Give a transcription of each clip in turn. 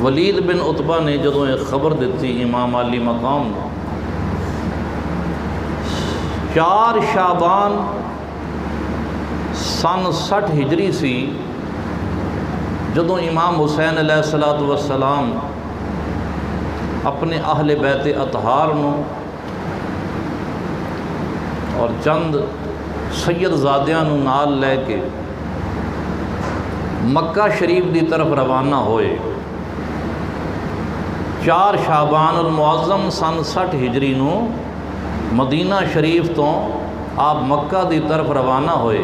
ولید بن عتبہ نے جدوں ایک خبر دیتی امام علی مقام 4 شعبان سن 60 ہجری سی جدوں امام حسین علیہ السلام اپنے اہل بیت اطہار نو اور چند سید زادیاں نو نال لے کے مکہ شریف دی طرف روانہ ہوئے۔ 4 شعبان المعظم سن 60 ہجری نو مدینہ شریف تو آپ مکہ دی طرف روانہ ہوئے۔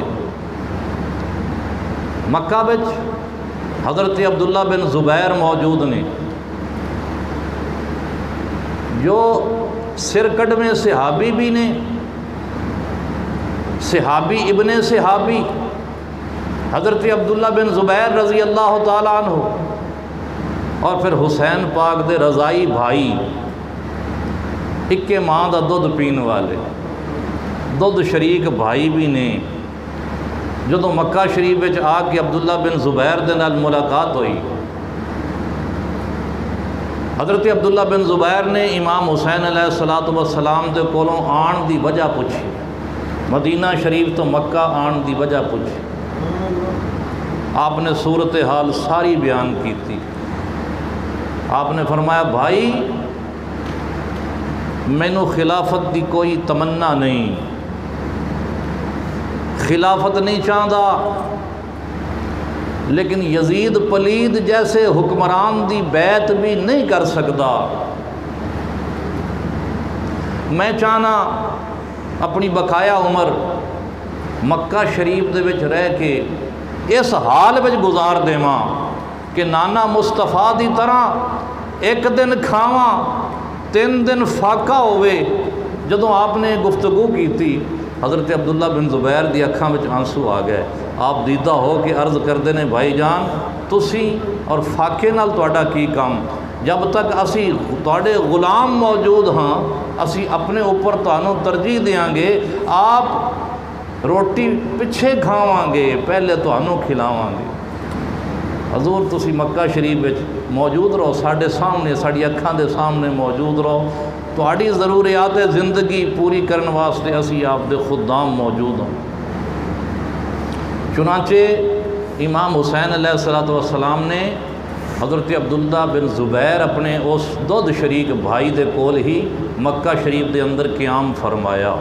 مکہ وچ حضرت عبداللہ بن زبیر موجود نے جو سر کڈویں صحابی بھی نے، صحابی ابن صحابی حضرت عبداللہ بن زبیر رضی اللہ تعالیٰ عنہ، اور پھر حسین پاک دے رضائی بھائی، اکے ماں دا دودھ پین والے، دودھ شریک بھائی بھی نے۔ جدوں مکہ شریف وچ آ کے عبداللہ بن زبیر دے نال ملاقات ہوئی، حضرت عبداللہ بن زبیر نے امام حسین علیہ السلام دے کولوں آن دی وجہ پوچھی، مدینہ شریف تو مکہ آن دی وجہ پوچھی۔ آپ نے صورتحال ساری بیان کی تھی۔ آپ نے فرمایا بھائی مینوں خلافت دی کوئی تمنا نہیں، خلافت نہیں چاہتا، لیکن یزید پلید جیسے حکمران دی بیعت بھی نہیں کر سکتا۔ میں چاہنا اپنی بقایا عمر مکہ شریف دے وچ رہ کے اس حال وچ گزار دیواں کہ نانا مصطفیٰ دی طرح ایک دن کھاواں 3 دن فاقہ ہوئے۔ جدوں آپ نے گفتگو کی تھی حضرت عبداللہ بن زبیر دی اکھاں وچ آنسو آ گئے۔ آپ دیدہ ہو کے عرض کردے نے بھائی جان تسی اور فاقے نال تہاڈا کی کام، جب تک اسی تہاڈے غلام موجود ہاں اسی اپنے اوپر تہانوں ترجیح دیاں گے، آپ روٹی پچھے کھاواں گے پہلے تہانوں کھلاواں گے۔ حضور تسی مکہ شریف وچ موجود رہو، ساڈے سامنے ساڈی اکھاں دے سامنے موجود رہو، تہاڈی ضروریات زندگی پوری کرن واسطے اسی آپ دے خدام موجود ہوں۔ چنانچہ امام حسین علیہ السلام نے حضرت عبداللہ بن زبیر اپنے اس دودھ شریک بھائی دے کول ہی مکہ شریف دے اندر قیام فرمایا۔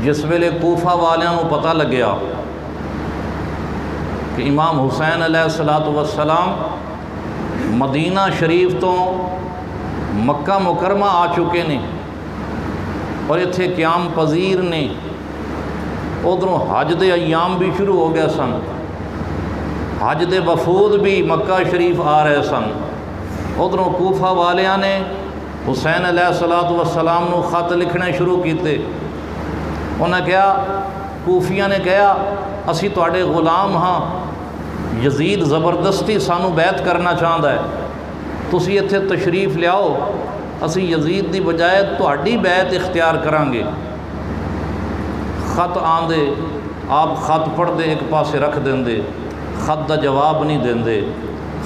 جس ویلے کوفہ والیاں نو پتہ لگیا کہ امام حسین علیہ السلام مدینہ شریف تو مکہ مکرمہ آ چکے نے اور اتھے قیام پذیر نے، ادھروں حج دے ایام بھی شروع ہو گئے سن، حج دے وفود بھی مکہ شریف آ رہے سن، ادھروں کوفہ والیاں نے حسین علیہ السلام نو خط لکھنے شروع کیتے۔ انہیں کہا، کوفیاں نے کہا اسی تواڈے غلام ہاں، یزید زبردستی سانو بیعت کرنا چاہتا ہے، تسی اتھے تشریف لیاؤ، اسی یزید دی بجائے تہاڈی بیعت اختیار کران گے۔ خط آندے آپ خط پڑھ دے ایک پاسے رکھ دیندے، خط دا جواب نہیں دیندے،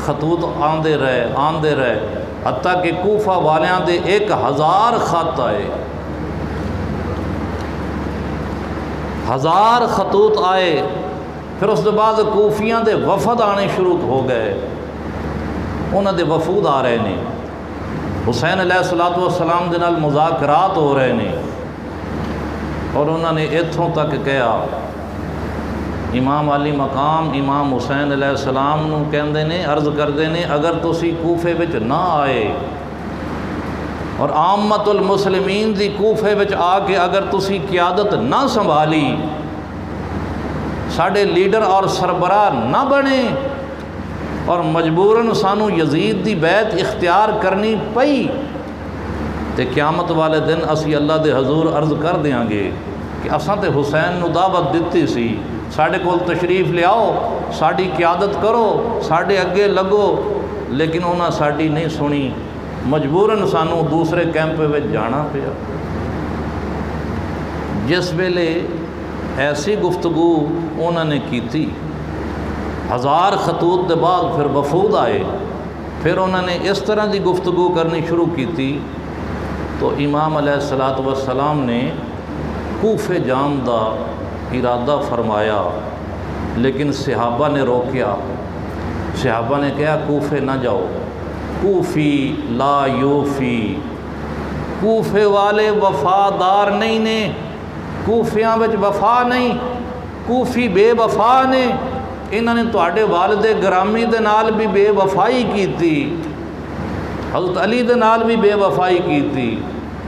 خطوط آندے رہے حتیٰ کہ کوفہ والیاں دے 1000 خط آئے، 1000 خطوط آئے۔ پھر اس کے بعد کوفیاں دے وفد آنے شروع ہو گئے، انہاں دے وفود آ رہے ہیں، حسین علیہ السلام دے نال مذاکرات ہو رہے ہیں، اور انہوں نے اتھوں تک کہا، امام علی مقام امام حسین علیہ السلام نو کہندے نے، عرض کردے نے اگر تسی کوفے وچ نہ آئے اور عامت المسلمین دی کوفے وچ آ کے اگر تسی قیادت نہ سنبھالی، ساڈے لیڈر اور سربراہ نہ بنے اور مجبوراً سانو یزید دی بیعت اختیار کرنی پئی، تے قیامت والے دن اسی اللہ دے حضور عرض کر دیاں گے کہ اساں تے حسین نو دعوت دتی سی، ساڈے کول تشریف لیاؤ، ساڈی قیادت کرو، ساڈے اگے لگو، لیکن انہاں ساڈی نہیں سنی، مجبوراً سانو دوسرے کیمپ وچ جانا پیا۔ جس ویلے ایسی گفتگو انہوں نے کی تھی 1000 خطوط کے بعد پھر وفود آئے، پھر انہوں نے اس طرح کی گفتگو کرنی شروع کی تھی، تو امام علیہ الصلوۃ والسلام نے کوفے جان دا ارادہ فرمایا، لیکن صحابہ نے روکیا۔ صحابہ نے کہا کوفے نہ جاؤ، کوفی لا یوفی، کوفے والے وفادار نہیں نے، کوفیاں وچ وفا نہیں، کوفی بے وفا نے، انہوں نے تواڈے والد گرامی دے نال بھی بے وفائی کیتی، حضرت علی دے نال بھی بے وفائی کیتی،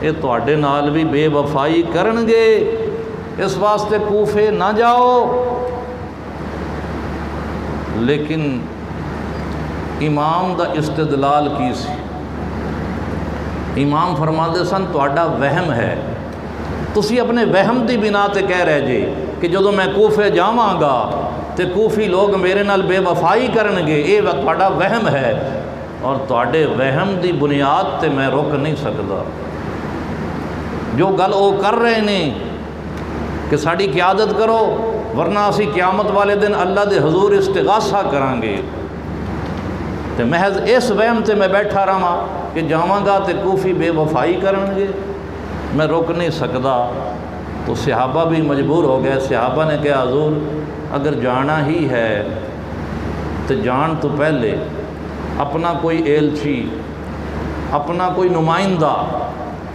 یہ تواڈے نال بھی بے وفائی کرن گے، اس واسطے کوفے نہ جاؤ۔ لیکن امام دا استدلال کی سی؟ امام فرماندے سن تواڈا وہم ہے، تسی اپنے وہم دی بنا تے کہہ رہے جے کہ جدوں میں کوفے جاواں گا تے کوفی لوگ میرے نال بے وفائی کرن گے، یہ تواڈا وہم ہے، اور تواڈے وہم دی بنیاد تے میں روک نہیں سکدا۔ جو گل وہ کر رہے نے کہ ساڈی قیادت کرو ورنہ اسی قیامت والے دن اللہ دے حضور استغاثہ کران گے، تے محض اس وہم تے میں بیٹھا رہاں کہ جاواں گا تے کوفی بے وفائی کرن گے، میں روک نہیں سکدا۔ تو صحابہ بھی مجبور ہو گئے۔ صحابہ نے کہا حضور اگر جانا ہی ہے تو جان تو پہلے اپنا کوئی ایلچی، اپنا کوئی نمائندہ،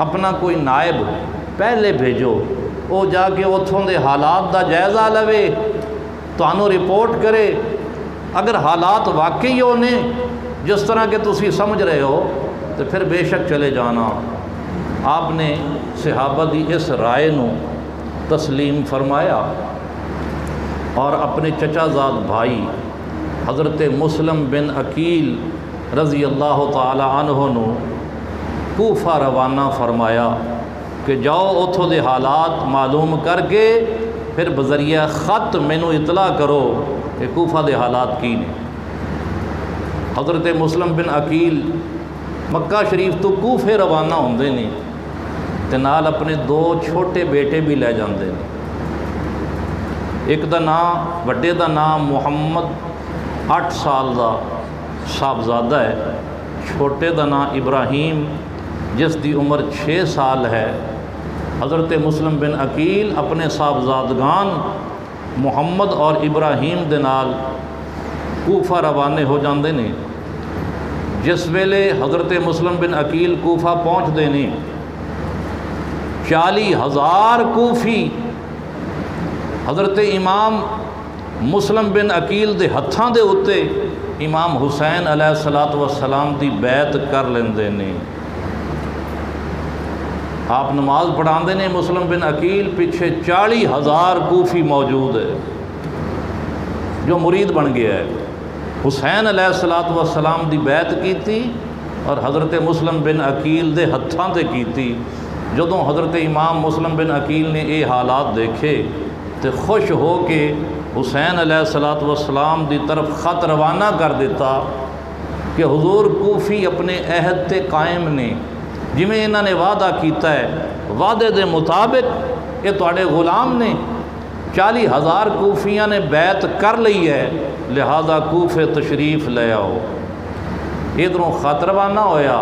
اپنا کوئی نائب پہلے بھیجو، وہ جا کے اتھوں دے حالات دا جائزہ لوے، تانوں رپورٹ کرے، اگر حالات واقعی ہونے جس طرح کہ تسی سمجھ رہے ہو تو پھر بے شک چلے جانا۔ آپ نے صحابہ دی اس رائے نو تسلیم فرمایا اور اپنے چچا زاد بھائی حضرت مسلم بن عقیل رضی اللہ تعالی عنہ نو کوفہ روانہ فرمایا کہ جاؤ اتھوں دے حالات معلوم کر کے پھر بذریعہ خط مینو اطلاع کرو کہ کوفہ دے حالات کی نے۔ حضرت مسلم بن عقیل مکہ شریف تو کوفے روانہ ہوندے نے تے نال اپنے 2 چھوٹے بیٹے بھی لے جاندے نے۔ ایک دا نام وڈے دا نام محمد 8 سال دا صاحبزادہ ہے، چھوٹے دا نام ابراہیم جس دی عمر 6 سال ہے۔ حضرت مسلم بن عقیل اپنے صاحبزادگان محمد اور ابراہیم دے نال کوفہ روانے ہو جاندے نے۔ جس ویلے حضرت مسلم بن عقیل کوفہ پہنچ دے نے، 40,000 کوفی حضرت امام مسلم بن عقیل دے ہتھاں دے اتے امام حسین علیہ الصلوۃ والسلام دی بیعت کر لیندے نے۔ آپ نماز پڑھاندے نے، مسلم بن عقیل پیچھے 40,000 کوفی موجود ہے جو مرید بن گیا ہے۔ حسین علیہ الصلوۃ والسلام دی بیعت کیتی اور حضرت مسلم بن عقیل دے ہتھاں تے کیتی۔ جدوں حضرت امام مسلم بن عقیل نے یہ حالات دیکھے تو خوش ہو کے حسین علیہ الصلوۃ والسلام دی طرف خط روانہ کر دیتا کہ حضور کوفی اپنے عہد تے قائم نے، جویں انہوں نے وعدہ کیتا ہے وعدے دے مطابق یہ تواڈے غلام نے، 40,000 کوفیاں نے بیعت کر لی ہے، لہذا کوفے تشریف لے آؤ۔ ادھروں خط روانہ ہویا،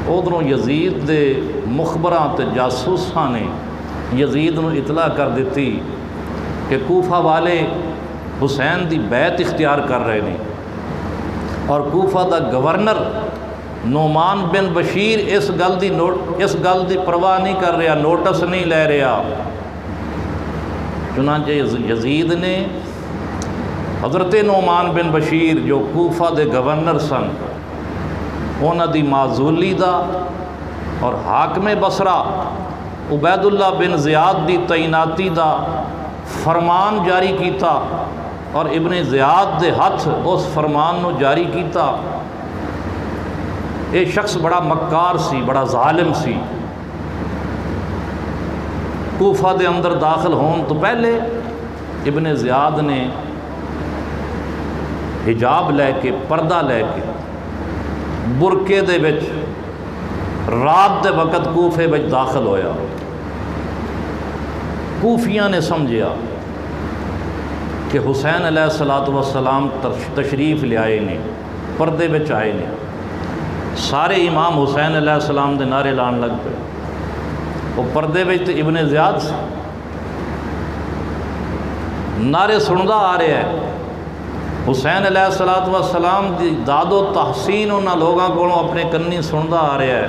ادھروں یزید دے مخبراں تے جاسوساں نے یزید نو اطلاع کر دیتی کہ کوفہ والے حسین دی بیعت اختیار کر رہے ہیں، اور کوفہ دا گورنر نعمان بن بشیر اس گل دی پرواہ نہیں کر رہا، نوٹس نہیں لے رہا۔ چنانچہ یزید نے حضرت نعمان بن بشیر جو کوفہ دے گورنر سن، انہاں دی معزولی دا اور حاکم بصرہ عبید اللہ بن زیاد دی تعیناتی دا فرمان جاری کیتا، اور ابن زیاد دے ہاتھ اس فرمان نو جاری کیتا۔ یہ شخص بڑا مکار سی، بڑا ظالم سی۔ کوفہ دے اندر داخل ہون تو پہلے ابن زیاد نے حجاب لے کے، پردہ لے کے، برقے دے وچ رات دے وقت کوفے وچ داخل ہویا۔ کوفیاں نے سمجھیا کہ حسین علیہ الصلوۃ والسلام تشریف لے آئے نے، پردے وچ آئے نے، سارے امام حسین علیہ السلام دے نعرے لان لگ پے۔ وہ پردے وچ تے ابن زیاد سے نعرے سندا آ رہا ہے، حسین علیہ الصلوۃ والسلام دی داد و تحسین انہاں لوگاں کولوں اپنے کنی سندا آ رہا ہے۔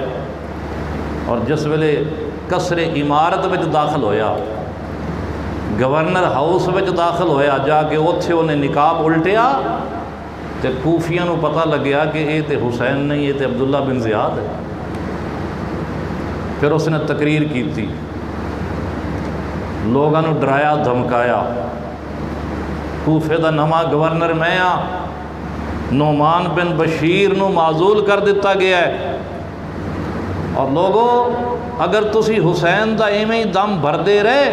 اور جس ویلے قصر عمارت وچ داخل ہویا، گورنر ہاؤس وچ داخل ہویا، جا کے اوتھے انہیں نقاب الٹیا تے کوفیاں نو پتہ لگیا کہ یہ تے حسین نہیں، یہ تے عبداللہ بن زیاد ہے۔ پھر اس نے تقریر کی تھی، لوگاں نو ڈرایا دھمکایا، کوفے دا نواں گورنر میں ہاں، نعمان بن بشیر نو معزول کر دیتا گیا ہے، اور لوگو اگر تسی حسین دا ایویں ہی دم بھردے رہے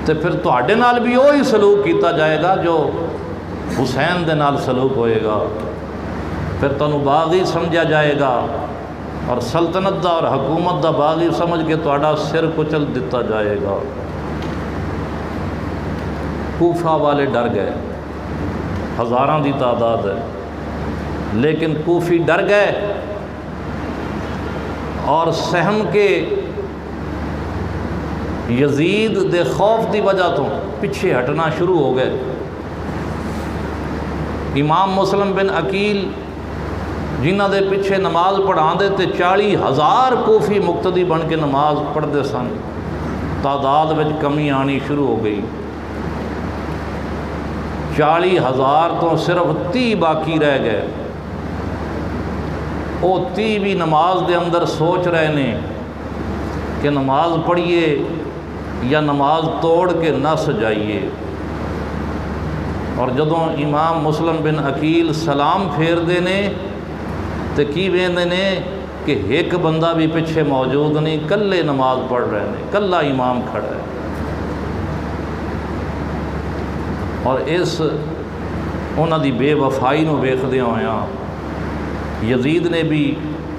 تو پھر تواڈے نال بھی وہی سلوک کیتا جائے گا جو حسین دے نال سلوک ہوئے گا، پھر تنوں باغی سمجھا جائے گا، اور سلطنت دا اور حکومت دا باغی سمجھ کے تواڈا سر کچل دیتا جائے گا۔ کوفہ والے ڈر گئے، ہزاراں دی تعداد ہے، لیکن کوفی ڈر گئے اور سہم کے یزید دے خوف دی وجہ تو پیچھے ہٹنا شروع ہو گئے۔ امام مسلم بن عقیل جنہ دے پیچھے نماز پڑھا دے تے 40,000 کوفی مقتدی بن کے نماز پڑھتے سن، تعداد وچ کمی آنی شروع ہو گئی، 40,000 تو صرف 30 باقی رہ گئے۔ وہ 30 بھی نماز دے اندر سوچ رہے نے کہ نماز پڑھیے یا نماز توڑ کے نس جائیے۔ اور جدوں امام مسلم بن عقیل سلام پھیر دے نے تو کی ویندے نے کہ ایک بندہ بھی پیچھے موجود نہیں، کلے نماز پڑھ رہے ہیں، کلا امام کھڑا ہے۔ اور اس انہاں دی بے وفائی نو ویکھدیاں ہویاں یزید نے بھی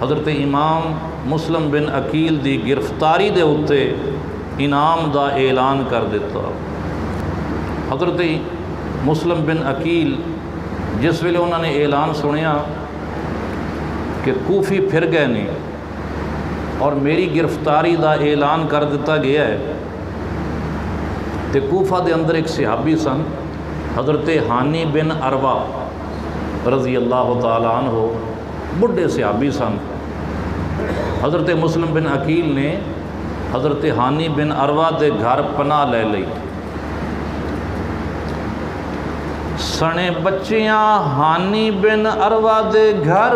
حضرت امام مسلم بن عقیل دی گرفتاری دے اتے انعام دا اعلان کر دیتا۔ حضرت مسلم بن عقیل جس ویلے انہوں نے اعلان سنیا کہ کوفی پھر گئے نے اور میری گرفتاری دا اعلان کر دیتا گیا ہے، تے کوفہ دے اندر ایک صحابی سن حضرت ہانی بن عروہ رضی اللہ تعالیٰ عنہ، بڑھے صحابی سن۔ حضرت مسلم بن عقیل نے حضرت ہانی بن عروہ دے گھر پناہ لے لئی، سنے بچیاں ہانی بن عروہ دے گھر،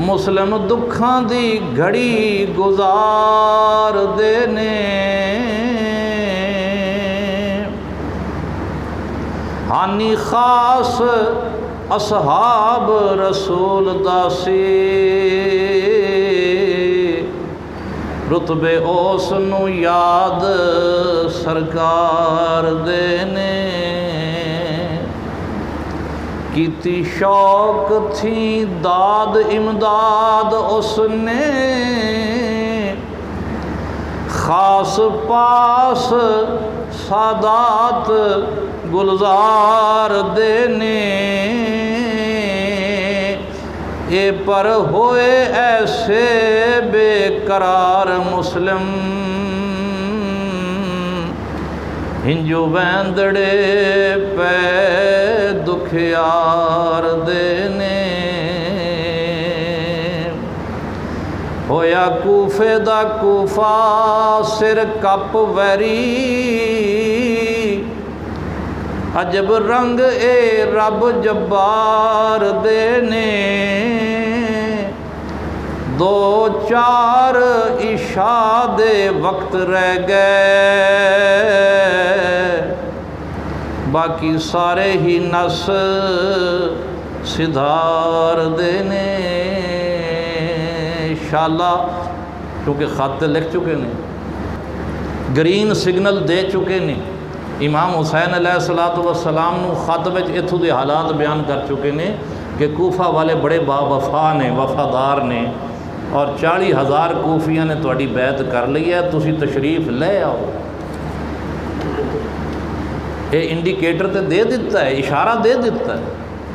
مسلم دکھاں دی گھڑی گزار دینے، ہانی خاص اصحاب رسول داسی، رتبے اوس نو یاد سرکار دینے، کیتی شوق تھی داد امداد اس نے، خاص پاس سادات گلزار دینے، اے پر ہوئے ایسے بے قرار مسلم، ہنجو ویندڑے پہ دکھیار دینے، ہویا کوفے دا کوفہ سر کپ ویری، عجب رنگ اے رب جبار دینے، دو چار عشاء دے وقت رہ گئے، باقی سارے ہی نس سدھار دینے۔ انشاءاللہ کیونکہ خط لکھ چکے نے، گرین سگنل دے چکے نے، امام حسین علیہ السلام نو خط وچ اتھوں دے حالات بیان کر چکے نے کہ کوفہ والے بڑے با وفا نے، وفادار نے، اور 40,000 کوفیاں نے تہاڈی بیعت کر لی ہے، تسی تشریف لے آؤ۔ یہ انڈیکیٹر تے دے دیتا ہے، اشارہ دے دیتا ہے،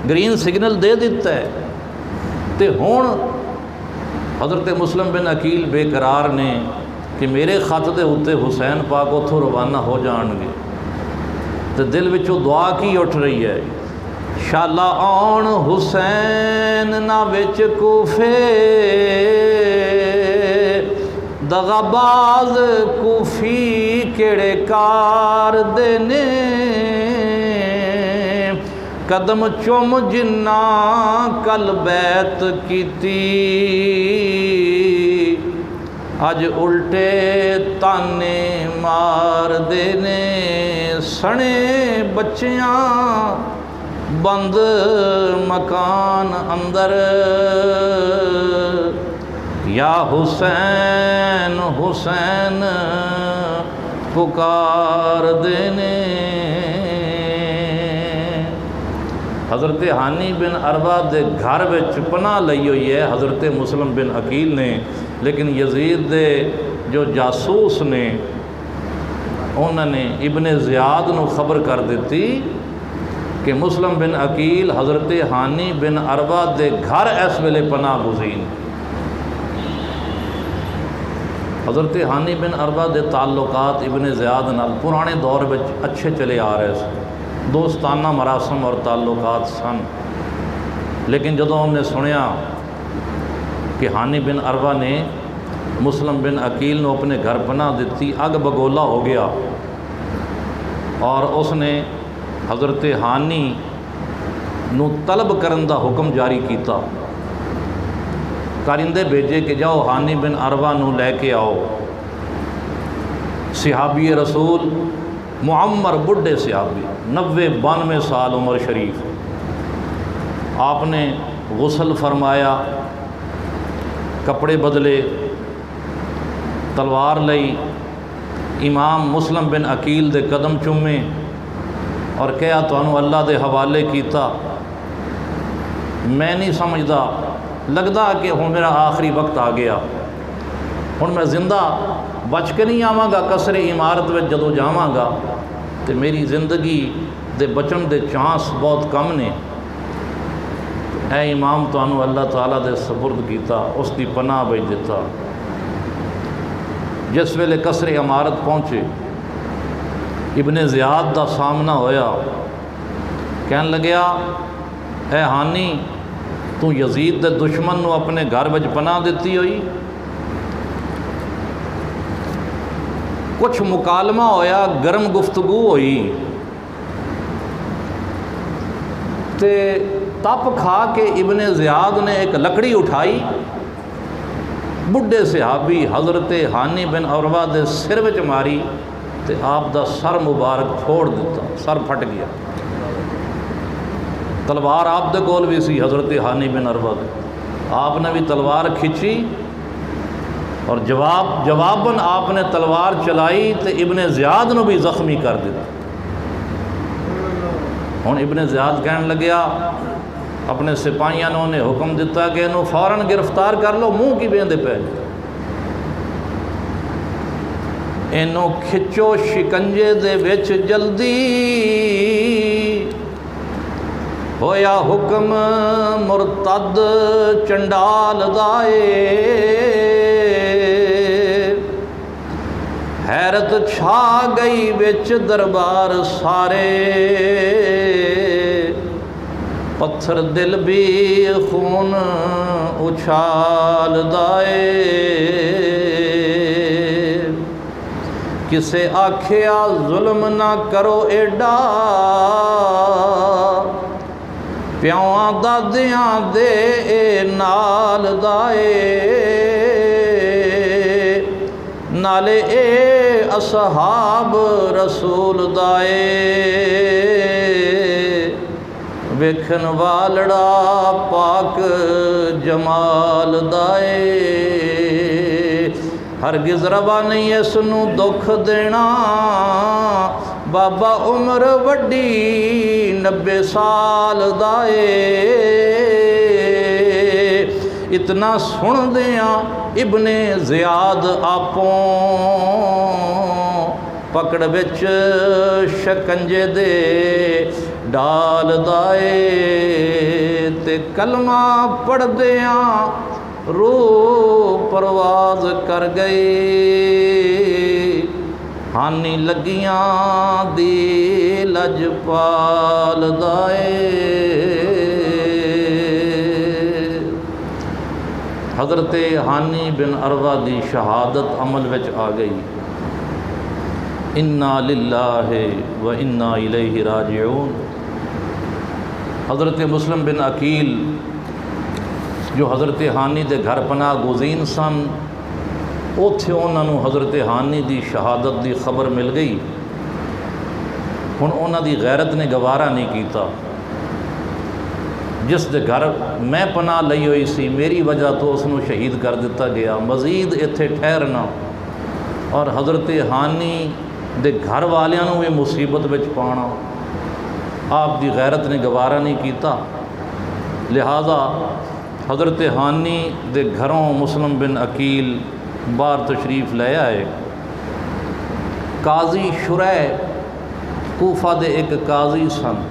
گرین سگنل دے دیتا ہے، تے ہون حضرت مسلم بن عقیل بے قرار نے کہ میرے خط دے ہوتے حسین پاک اتھوں روانہ ہو جان گے، تے دل وچوں دعا کی اٹھ رہی ہے، شالا آن حسین نہ وچ کوفے دغاباز کوفی کیڑے کار دینے قدم چوم جنہ کل بیت کیتی اج الٹے تانے مار دینے سنے بچیاں بند مکان اندر یا حسین حسین پکار دینے۔ حضرت ہانی بن عروہ دے گھر وچ پناہ لئی ہوئی ہے حضرت مسلم بن عقیل نے، لیکن یزید دے جو جاسوس نے انہوں نے ابن زیاد نو خبر کر دیتی کہ مسلم بن عقیل حضرت ہانی بن عروہ دے گھر اس ویلے پناہ گزین۔ حضرت ہانی بن عروہ دے تعلقات ابن زیاد نال پرانے دور میں اچھے چلے آ رہے سن، دوستانہ مراسم اور تعلقات سن، لیکن جدوں ہم نے سنیا کہ ہانی بن عروہ نے مسلم بن عقیل نو اپنے گھر پناہ دیتی، اگ بگولا ہو گیا اور اس نے حضرت ہانی نو طلب کرن دا حکم جاری کیتا، کارندے بھیجے کہ جاؤ ہانی بن عروہ نو لے کے آؤ۔ صحابی رسول معمر بڈھے صحابی 90-92 سال عمر شریف، آپ نے غسل فرمایا، کپڑے بدلے، تلوار لئی، امام مسلم بن عقیل دے قدم چومے اور کہا تانوں اللہ دے حوالے کیتا، میں نہیں سمجھدا، لگدا کہ ہن میرا آخری وقت آ گیا، ہن میں زندہ بچ کے نہیں آواں گا، قصر عمارت میں جدوں جاواں گا تے میری زندگی دے بچن دے چانس بہت کم نے، اے امام تانوں اللہ تعالیٰ دے سپرد کیتا، اس دی پناہ بھیج دیتا۔ جس ویلے قصر عمارت پہنچے ابن زیاد دا سامنا ہویا، کہن لگیا اے ہانی تو یزید دے دشمن نو اپنے گھر وچ پناہ دیتی ہوئی؟ کچھ مکالمہ ہویا، گرم گفتگو ہوئی، تے تپ کھا کے ابن زیاد نے ایک لکڑی اٹھائی، بڈھے صحابی حضرت ہانی بن عروہ دے سر وچ ماری تے آپ دا سر مبارک پھوڑ دیتا، سر پھٹ گیا۔ تلوار آپ دے کول بھی سی حضرت ہانی بن عروہ دے، آپ نے بھی تلوار کھچی اور جواباً آپ نے تلوار چلائی تے ابن زیاد نو بھی زخمی کر دیتا۔ ہن ابن زیاد کہن لگیا، اپنے سپاہیاں نو نے حکم دیتا کہ انہوں فوراً گرفتار کر لو، منہ کی بیندے پہ انہوں کھچو شکنجے دے وچ جلدی، ہویا حکم مرتد چنڈال دائے، حیرت چھا گئی وچ دربار سارے، پتھر دل بھی خون اچھال دائے، کسے آکھیا ظلم نہ کرو ایڈا، پیواں دادیاں دے اے نال دائے، نالے اے اصحاب رسول دائے، ویکھن والڑا پاک جمال دائے، ہرگز روا نہیں اس نو دکھ دینا، بابا عمر وڈی 90 سال دائے، اتنا سن دیاں ابن زیاد آپوں پکڑ وچ شکنجے دے ڈال دائے تے کلمہ پڑھ دیاں روح پرواز کر گئی ہانی لگیاں دی لجپال دائے حضرت ہانی بن عروہ دی شہادت عمل وچ آ گئی انا للہ و انا الیہ راجعون حضرت مسلم بن عقیل جو حضرت ہانی دے گھر پناہ گزین سن اوتھے انہاں نوں حضرت ہانی دی شہادت دی خبر مل گئی ہن انہاں دی غیرت نے گوارا نہیں کیتا جس دے گھر میں پناہ لئی ہوئی سی میری وجہ تو اس نوں شہید کر دیتا گیا مزید ایتھے ٹھہرنا اور حضرت ہانی دے گھر والیاں نوں بھی مصیبت وچ پانا آپ دی غیرت نے گوارا نہیں کیتا لہذا حضرت ہانی دے گھروں مسلم بن عقیل باہر تشریف لے آئے قاضی شریح کوفہ دے ایک قاضی سن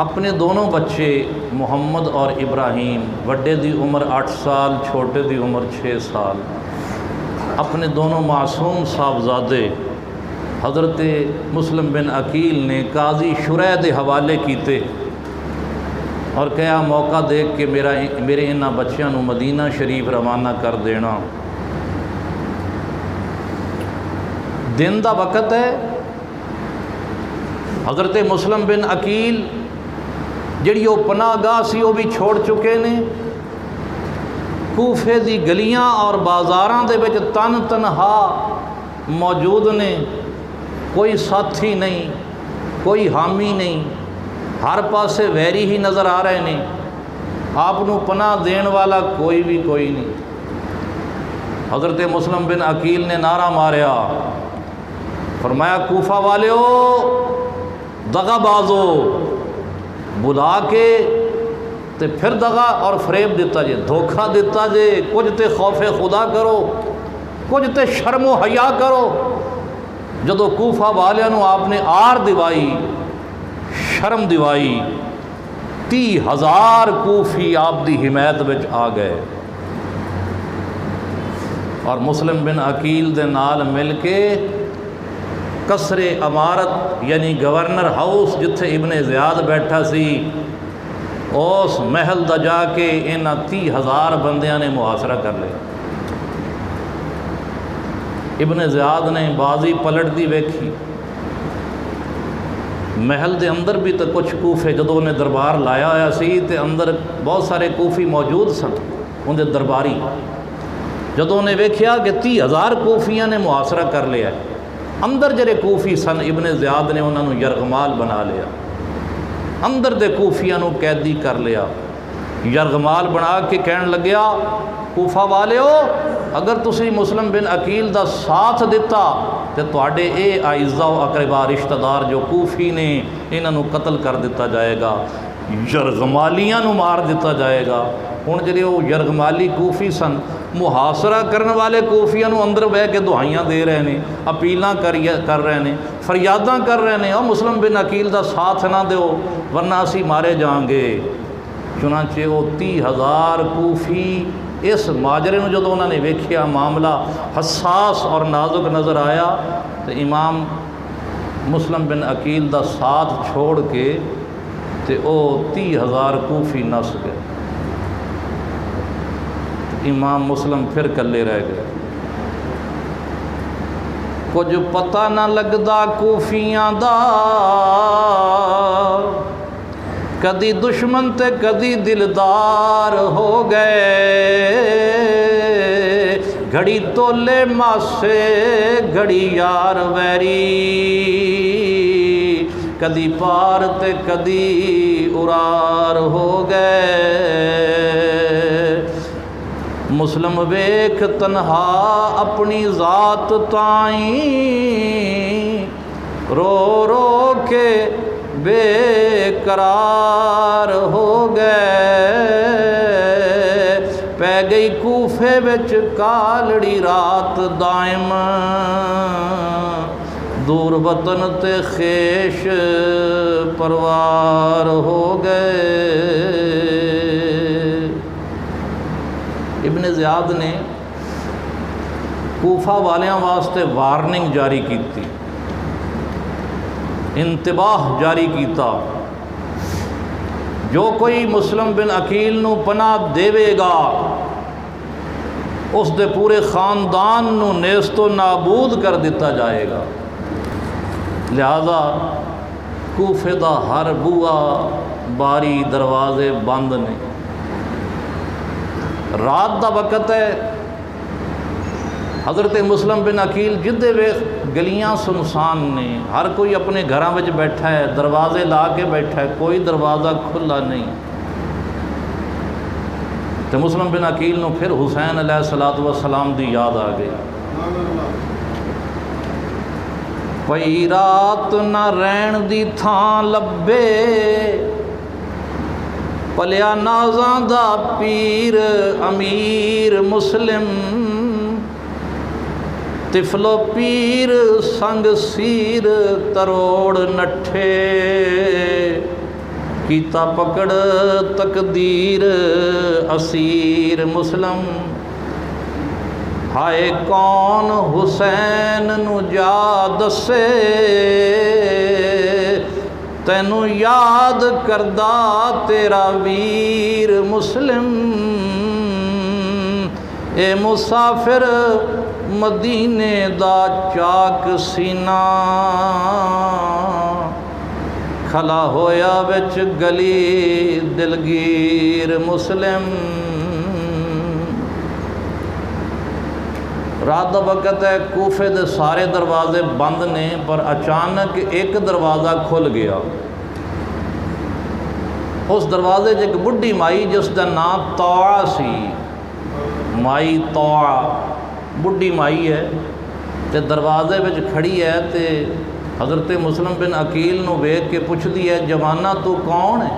اپنے دونوں بچے محمد اور ابراہیم وڈے دی عمر 8 سال چھوٹے دی عمر 6 سال اپنے دونوں معصوم صاحبزادے حضرت مسلم بن عقیل نے قاضی شریح دے حوالے کیتے اور کہا موقع دیکھ کے میرے انہاں بچیاں نوں مدینہ شریف روانہ کر دینا دن دا وقت ہے حضرت مسلم بن عقیل جڑی وہ پناہ گاہ سی وہ بھی چھوڑ چکے نے کوفے دی گلیاں اور بازاراں دے وچ تن تنہا موجود نے کوئی ساتھی نہیں کوئی حامی نہیں ہر پاسے ویری ہی نظر آ رہے ہیں آپ نو پناہ دین والا کوئی نہیں حضرت مسلم بن عقیل نے نعرہ ماریا فرمایا کوفہ والیو دغا بازو بلا کے تے پھر دغا اور فریب دیتا جے دھوکہ دیتا جے کچھ تے خوف خدا کرو کچھ تے شرم و حیا کرو جدو کوفہ والیاں نو آپ نے آر دیوائی شرم دیوائی 30,000 کوفی آپ دی حمایت وچ آ گئے اور مسلم بن عقیل دے نال مل کے قصر امارت یعنی گورنر ہاؤس جتھے ابن زیاد بیٹھا سی اس محل دا جا کے انہاں 30,000 بندیاں نے محاصرہ کر لیا ابن زیاد نے بازی پلٹ دی ویکھی محل دے اندر بھی تو کچھ کوفے جدوں نے دربار لایا ہوا سی تے اندر بہت سارے کوفی موجود سن ان دے درباری جدوں نے ویکھیا کہ 30,000 کوفیاں نے محاصرہ کر لیا اندر جڑے کوفی سن ابن زیاد نے انہاں نوں یرغمال بنا لیا اندر دے کوفیاں نوں قیدی کر لیا یرغمال بنا کے کہن لگیا کوفہ والیو اگر تسی مسلم بن عقیل دا ساتھ دیتا تے تواڈے اے اعزاء و اقربا رشتہ دار جو کوفی نے انہاں نوں قتل کر دیتا جائے گا یرغمالیاں نوں مار دیتا جائے گا ہن جڑے وہ یرغمالی کوفی سن محاصرہ کرنے والے کوفیاں نوں اندر بہ کے دعائیاں دے رہے ہیں اپیلاں کر رہے ہیں فریاداں کر رہے ہیں اور مسلم بن عقیل دا ساتھ نہ دیو ورنہ اسی مارے جائیں گے چنانچہ وہ 30,000 کوفی اس ماجرے میں جدوں انہوں نے ویکھیا معاملہ حساس اور نازک نظر آیا تو امام مسلم بن عقیل دا ساتھ چھوڑ کے تے او 30,000 کوفی نس گئے امام مسلم پھر کلے رہ گئے کچھ پتہ نہ لگدا کوفیاں دا کدی دشمن تے کدی دلدار ہو گئے گھڑی تولے ماسے گھڑی یار ویری کدی پار تے کدی ارار ہو گئے مسلم ویکھ تنہا اپنی ذات تائیں رو رو کے بے قرار ہو گئے پی گئی کوفے وچ کالڑی رات دائم، دور وطن تے خیش پروار ہو گئے۔ ابن زیاد نے کوفہ والیاں واسطے وارننگ جاری کی تھی، انتباہ جاری کیتا، جو کوئی مسلم بن عقیل نو پناہ دیوے گا اس دے پورے خاندان نو نیست و نابود کر دیتا جائے گا۔ لہذا کوفے دا ہر بوا باری دروازے بند نے، رات دا وقت ہے، حضرت مسلم بن عقیل جدے ویخ گلیاں سنسان نے، ہر کوئی اپنے گھراں وچ بیٹھا ہے، دروازے لا کے بیٹھا ہے، کوئی دروازہ کھلا نہیں۔ تو مسلم بن عقیل نو پھر حسین علیہ السلام دی یاد آ گئی۔ پئی رات نہ رہن دی تھان لبے، پلیا نازاں دا پیر امیر مسلم، طفلو پیر سنگ سیر تروڑ نٹھے، کیتا پکڑ تقدیر اسیر مسلم، ہائے کون حسین نو جا دسے، تینو یاد کردہ تیرا ویر مسلم، اے مسافر مدینے دا چاک سینہ، کھلا ہویا وچ گلی دلگیر مسلم۔ رات دا وقت ہے، کوفے دے سارے دروازے بند نے، پر اچانک ایک دروازہ کھل گیا۔ اس دروازے ایک بڈھی مائی جس دا نام طوعہ سی، مائی طوعہ بڈھی مائی ہے، تے دروازے وچ کھڑی ہے، تے حضرت مسلم بن عقیل نو ویکھ کے پوچھدی ہے، جوانہ تو کون ہے؟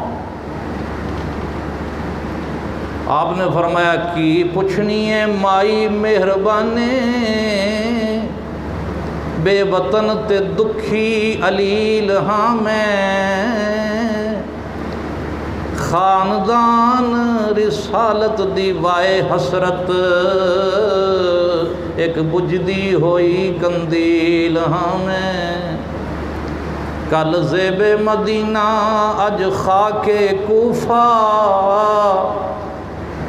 آپ نے فرمایا کی پوچھنی ہے مائی مہربانے، بے وطن تے دکھی علیل ہاں میں، خاندان رسالت دی وائے حسرت، ایک بجھدی ہوئی کندیل ہاں میں، کل زیب مدینہ اج خاک کوفہ،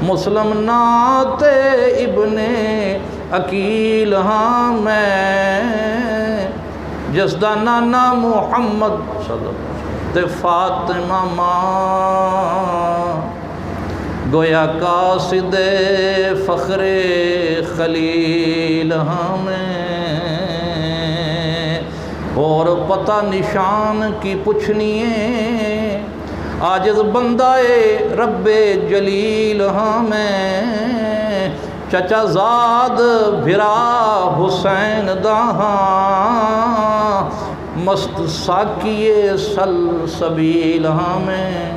مسلم ناتے ابن عقیل ہاں میں، جس دا نانا محمد صلی اللہ علیہ وسلم تے فاطمہ ماں، گویا قاصد فخر خلیل ہاں میں، اور پتہ نشان کی پوچھنیے، عاجز بندہ رب جلیل ہاں میں، چچا زاد بھرا حسین دہاں، مست ساکیے سلسبیل ہاں میں۔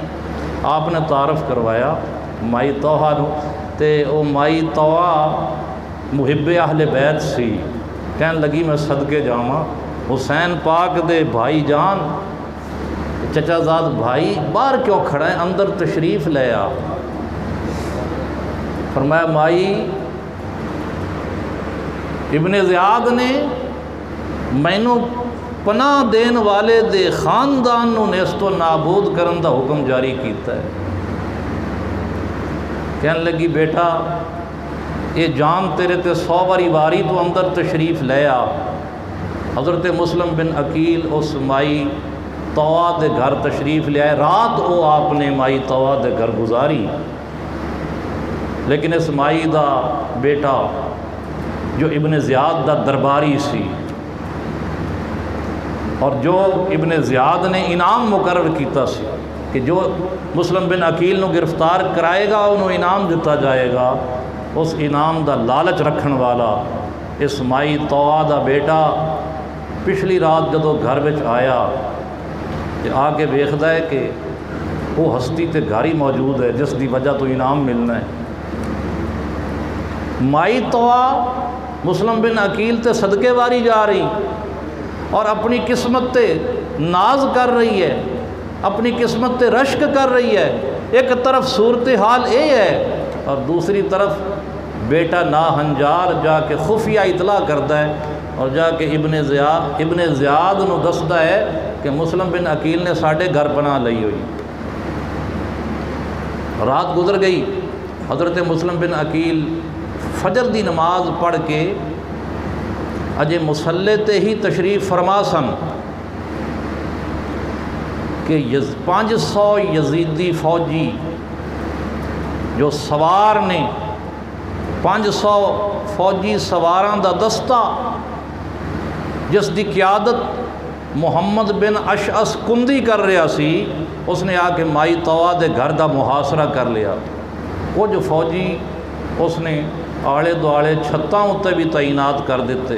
آپ نے تعارف کروایا مائی طوعہ نو، تے او مائی طوعہ محب اہل بیت سی، کہن لگی میں صدقے جاواں حسین پاک دے بھائی جان، چچا زاد بھائی باہر کیوں کھڑا ہے، اندر تشریف لے آ۔ فرمایا مائی ابن زیاد نے مینوں پناہ دین والے دے خاندان نو نیست و نابود کرن دا حکم جاری کیتا ہے۔ کہن لگی بیٹا یہ جان تیرے تے 100 باری واری تو اندر تشریف لے آ۔ حضرت مسلم بن عقیل اس مائی طوعہ دے گھر تشریف لے آئے، رات او آپ نے مائی طوعہ دے گھر گزاری، لیکن اس مائی دا بیٹا جو ابن زیاد دا درباری سی، اور جو ابن زیاد نے انعام مقرر کیتا سی کہ جو مسلم بن عقیل نو گرفتار کرائے گا انہوں انعام دیتا جائے گا، اس انعام دا لالچ رکھن والا اس مائی طوعہ دا بیٹا پچھلی رات جدو گھر وچ آیا تے آ کے ویکھدا ہے کہ وہ ہستی تے گھر ہی موجود ہے جس دی وجہ تو انعام ملنا ہے۔ مائی توا مسلم بن عقیل تے صدقے واری جا رہی اور اپنی قسمت تے ناز کر رہی ہے، اپنی قسمت تے رشک کر رہی ہے۔ ایک طرف صورتحال یہ ہے اور دوسری طرف بیٹا ناہنجار جا کے خفیہ اطلاع کرتا ہے اور جا کے ابن زیاد نو دستا ہے کہ مسلم بن عقیل نے ساڑھے گھر پناہ لئی ہوئی۔ رات گزر گئی، حضرت مسلم بن عقیل فجر دی نماز پڑھ کے اجے مصلے تے ہی تشریف فرما سن کہ 500 یزیدی فوجی جو سوار نے، 500 فوجی سواراں دا دستہ جس دی قیادت محمد بن اشعث کندی کر رہا سی، اس نے آ کے مائی توا دے گھر دا محاصرہ کر لیا۔ وہ جو فوجی اس نے آڑے دوآڑے چھتاں اُتے بھی تعینات کر دیتے۔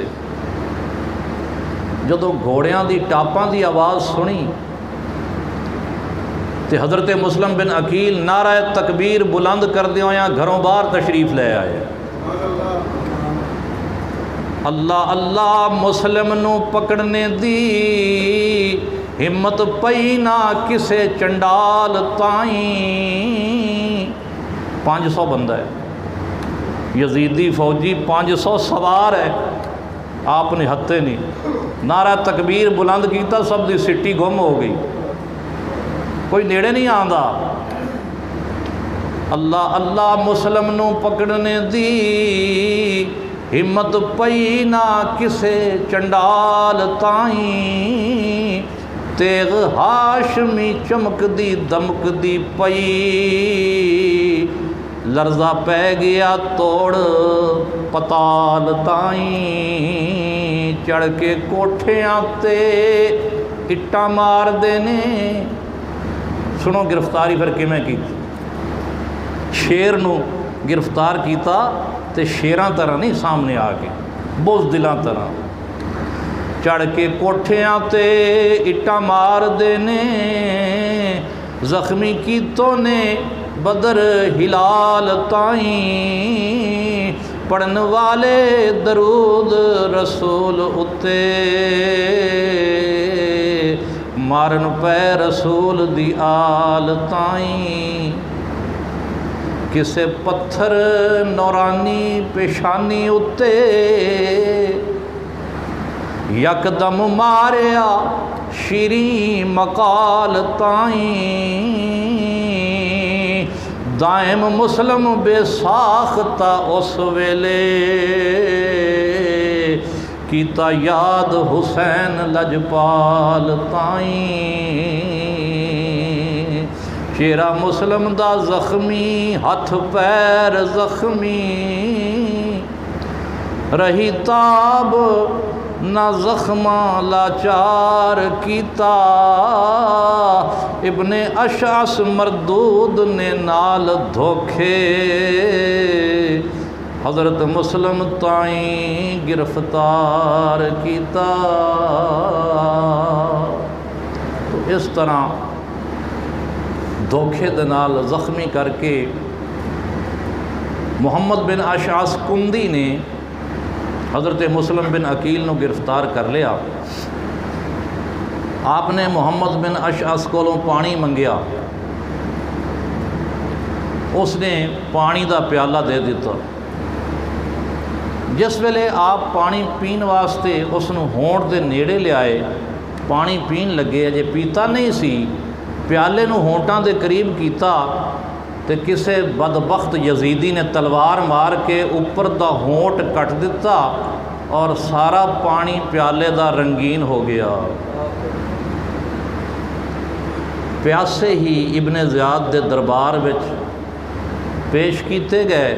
جدوں گھوڑیاں دی ٹاپاں دی آواز سنی تے حضرت مسلم بن عقیل نعرہ تکبیر بلند کردے ہویاں گھروں باہر تشریف لے آئے۔ اللہ اللہ مسلم نو پکڑنے دی ہمت پئی نہ کسے چنڈال تائیں۔ 500 بندہ ہے، یزیدی فوجی 500 سوار ہے، آپ نے ہتے نہیں، نعرہ تکبیر بلند کیتا، سب دی سٹی گم ہو گئی، کوئی نیڑے نہیں آندا۔ اللہ اللہ مسلم نو پکڑنے دی ہمت پئی نہ کسے چنڈال تائیں، تیغ ہاشمی چمک دی دمک دی پئی، لرزہ پہ گیا توڑ پتال تائیں، چڑھ کے کوٹھیاں تے اٹا مار دینے۔ سنو گرفتاری پھر کیویں کی، شیر نو گرفتار کیتا تے شیراں طرح نہیں، سامنے آ کے بزدلاں طرح چڑھ کے کوٹھیاں تے اٹا مار دینے، زخمی کیتوں نے بدر ہلال تائیں، پڑھن والے درود رسول اتے، مارن پہ رسول دی آل تائیں، کسے پتھر نورانی پیشانی اتے، یکدم ماریا شیریں مقال تائیں، دائم مسلم بے ساختہ اس ویلے، کیتا یاد حسین لجپال تائیں، چہرہ مسلم دا زخمی ہاتھ پیر زخمی، رہی تاب نہ زخماں لاچار کیتا، ابن اشعث مردود نے نال دھوکھے، حضرت مسلم تائیں گرفتار کیتا۔ تو اس طرح دھوکھے دے نال زخمی کر کے محمد بن اشعث کندی نے حضرت مسلم بن عقیل نو گرفتار کر لیا۔ آپ نے محمد بن اشعث کولوں پانی منگیا، اس نے پانی دا پیالہ دے دیتا۔ جس ویلے آپ پانی پین واسطے اس نو ہونٹ دے نیڑے لے آئے، پانی پین لگے، اجے پیتا نہیں سی، پیالے نو ہونٹاں دے قریب کیتا تے کسے بدبخت یزیدی نے تلوار مار کے اوپر دا ہونٹ کٹ دیتا اور سارا پانی پیالے دا رنگین ہو گیا۔ پیاسے ہی ابن زیاد دے دربار وچ پیش کیتے گئے،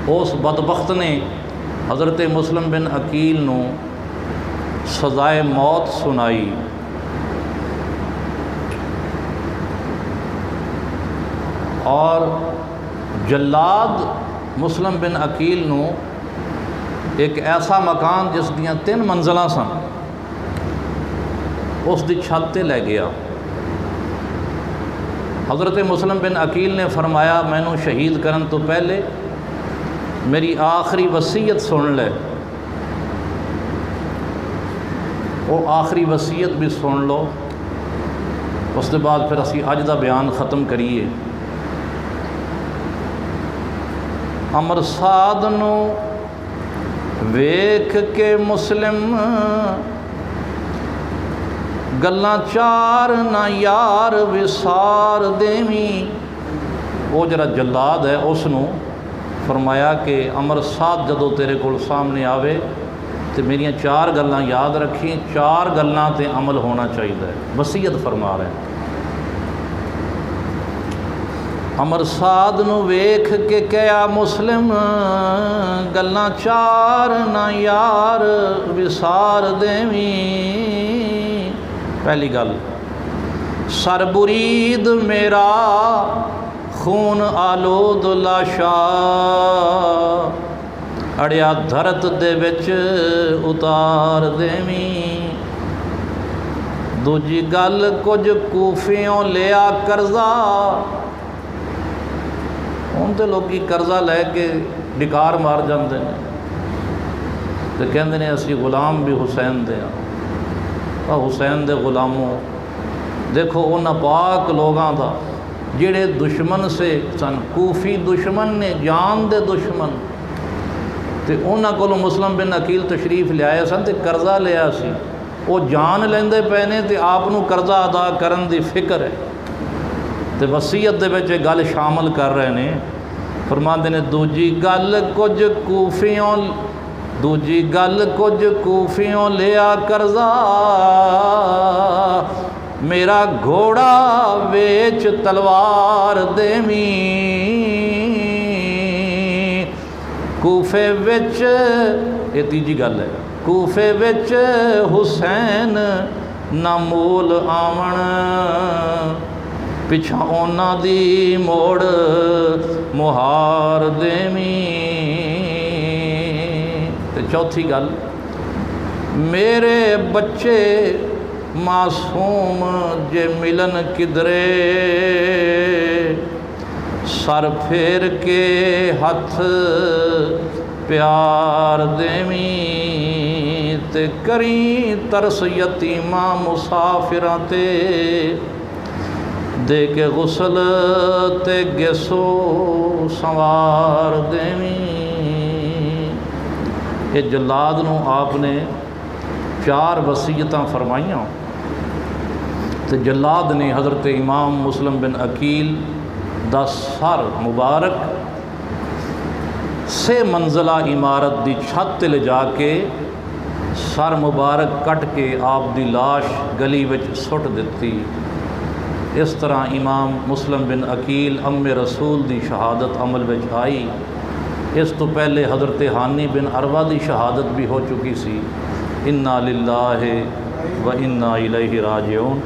اس بدبخت نے حضرت مسلم بن عقیل نو سزائے موت سنائی۔ اور جلاد مسلم بن عقیل نو ایک ایسا مکان جس دیاں 3 منزلاں سن، اس دی چھت تے لے گیا۔ حضرت مسلم بن عقیل نے فرمایا، مینوں شہید کرن تو پہلے میری آخری وصیت سن لے، وہ آخری وصیت بھی سن لو، اس کے بعد پھر اسی اج دا بیان ختم کریے۔ امر سعد نو ویکھ کے مسلم گلاں چار نہ یار وسار دیویں۔ وہ جڑا جلاد ہے اس نو فرمایا کہ امر سعد جدو تیرے کول سامنے آوے تو میریاں چار گلاں یاد رکھی، چار گلاں تے عمل ہونا چاہیے، وصیت فرما رہے ہیں۔ امر سعد نو ویکھ کے کہیا مسلم گلاں چار نہ یار وسار دیویں۔ پہلی گل، سر برید میرا خون آلود لاشا اڑیا دھرت دے وچ اتار دیویں۔ دوجی گل، کچھ کوفیوں لیا قرضہ، ہن تے لوگی قرضہ لے کے ڈکار مار جاندے نے تے کہندے نے اسی غلام بھی حسین دے ہاں۔ حسین دے غلاموں دیکھو انہاں پاک لوگاں دا جڑے دشمن سے سن، کوفی دشمن نے، جان دے دشمن، تے انہاں کولوں مسلم بن عقیل تشریف لیا سن تے قرضہ لیا سی، وہ جان لیندے پے نے تے آپ نو قرضہ ادا کرن دی فکر ہے تے وصیت دے وچ گل شامل کر رہے نے۔ فرماندے نے دوجی گل کچھ کوفیوں لیا قرضہ میرا گھوڑا ویچ تلوار دیویں۔ کوفے وچ، یہ تیجی گل ہے، کوفے وچ حسین نہ مول آون پچھا اونا دی موڑ مہار دیویں۔ تے چوتھی گل، میرے بچے معصوم جے ملن کدرے سر پھیر کے ہتھ پیار دیویں۔ تے کریں ترس یتیماں مسافراں تے دے کے غسل تے گیسو سنوار دیویں۔ یہ جلاد نو آپ نے چار وصیتاں فرمائیاں تے جلاد نے حضرت امام مسلم بن عقیل دا سر مبارک سے منزلہ عمارت دی چھت تے لے جا کے سر مبارک کٹ کے آپ دی لاش گلی وچ سٹ دیتی۔ اس طرح امام مسلم بن عقیل ام رسول دی شہادت عمل وچ آئی۔ اس تو پہلے حضرت ہانی بن عروہ دی شہادت بھی ہو چکی سی۔ انا للہ و انا الیہ راجعون۔